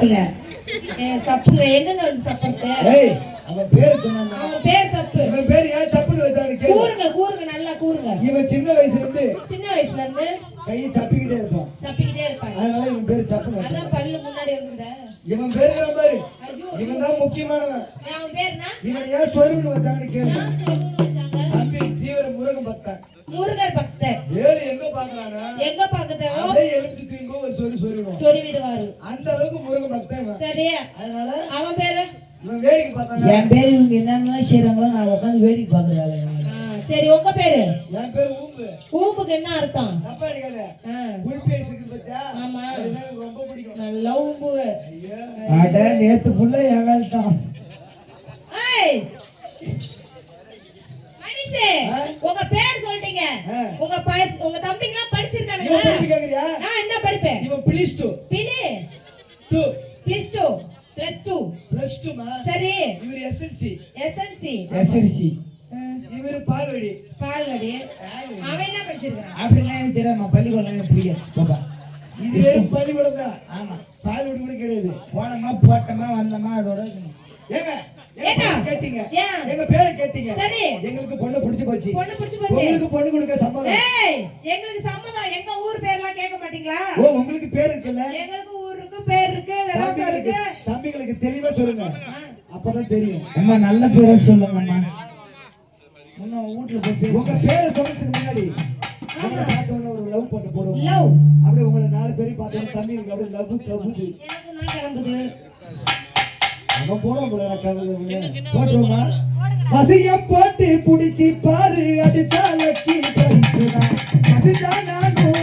சப்புங்க சப்புங்க எங்கங்க வந்து சப்பறது? ஏய் அவன் பேர் சொன்னான். அவன் பேர் சப்பு. இவன் பேர் ஏன் சப்புன்னு வச்சானு கேளு. கூறுங்க நல்லா கூறுங்க. இவன் சின்ன வயசுல இருந்து கையை சப்பிக்கிட்டே இருப்பான். அதனால இவன் பேர் சப்புன்னு. அதான் பல்லு முன்னாடி வந்துடா. இவன் பேர் பாரு. இவன் தான் முக்கியமானவன். அவன் பேர்னா? இவன் ஏன் சொருன்னு வச்சானு கேளு. தம்பி தீவிர முருகன் பக்தன். முருகர் பக்தர். ஏழு எங்க பாக்குறானா? எங்க பாக்குறதோ? அப்படியே எழுந்து தூங்கோ ஒரு சொருவோம். சொருவிடுவாரு. அந்த அளவுக்கு முருகன் பக்தன். சரியா? அதனால அவன் பேரு? இவன் வேடிக்கை பார்த்தாங்க. என் பேரு இவங்க என்னென்ன செய்யறாங்களோ நான் உட்காந்து வேடிக்கை பாக்குறேன். சரி உங்க பேரு? என் பேரு ஊம்பு. ஊம்புக்கு என்ன அர்த்தம்? தப்பா அடிக்காத. குல்பேஸ் இருக்கு பச்சா. ஆமா. எனக்கு ரொம்ப பிடிக்கும். நல்ல ஊம்பு. அட நேத்து புள்ள ஏகால்தான். ஏய் மணிசே உங்க பேர் சொல்லிட்டீங்க. உங்க தம்பிங்களா படிச்சிருக்கானுங்களா? நீ படிக்க கேக்குறியா? நான் என்ன படிப்பேன்? இவன் ப்ளஸ் 2. ப்ளஸ் 2 மா. சரி. இவர் எஸ்எல்சி. இவரு பால்வடி. அவன் என்ன படிச்சிருக்கான்? அப்படின்னா எனக்கு தெரியாம பள்ளிக்கூடம் பிடிக்கும் பாப்பா. இது வெறும் பள்ளிக்கூடம் தான். ஆமா பால்வடி கூட கிடையாது. போனமா போட்டமா வந்தமா அதோட ஏங்க கேட்டீங்க. எங்க பேரை கேட்டீங்க. சரி. எங்களுக்கு பொண்ணு பிடிச்சு போச்சு. உங்களுக்கு பொண்ணு கொடுக்க சம்மதம். ஏய் எங்களுக்கு சம்மதம். எங்க ஊர் பேர்லாம் கேட்க மாட்டீங்களா? ஓ உங்களுக்கு பேர் இருக்குல்ல? எங்களுக்கு ஊருக்கு பேர் இருக்கு, விலாசம் இருக்கு. தம்பிகளுக்கு தெளிவா சொல்லுங்க. அப்பதான் தெரியும். அம்மா நல்ல பேரை சொல்லுங்கம்மா. முன்ன வீட்டுல போய் உங்க பேரை சொல்றதுக்கு முன்னாடி ஒரு லவ் போட்டு போடுவோம். லவ் அப்படியே உங்களை 4 பேரும் பார்த்தோம். தம்பிகளுக்கு அப்படியே லவ் கவுது. எனக்கு நான் கிளம்புது. அவன் போன போட்டுருமா? வசியம் போட்டு புடிச்சு பாரு அடிச்சாலக்கி பரிசுதான். அதுதான் நானும்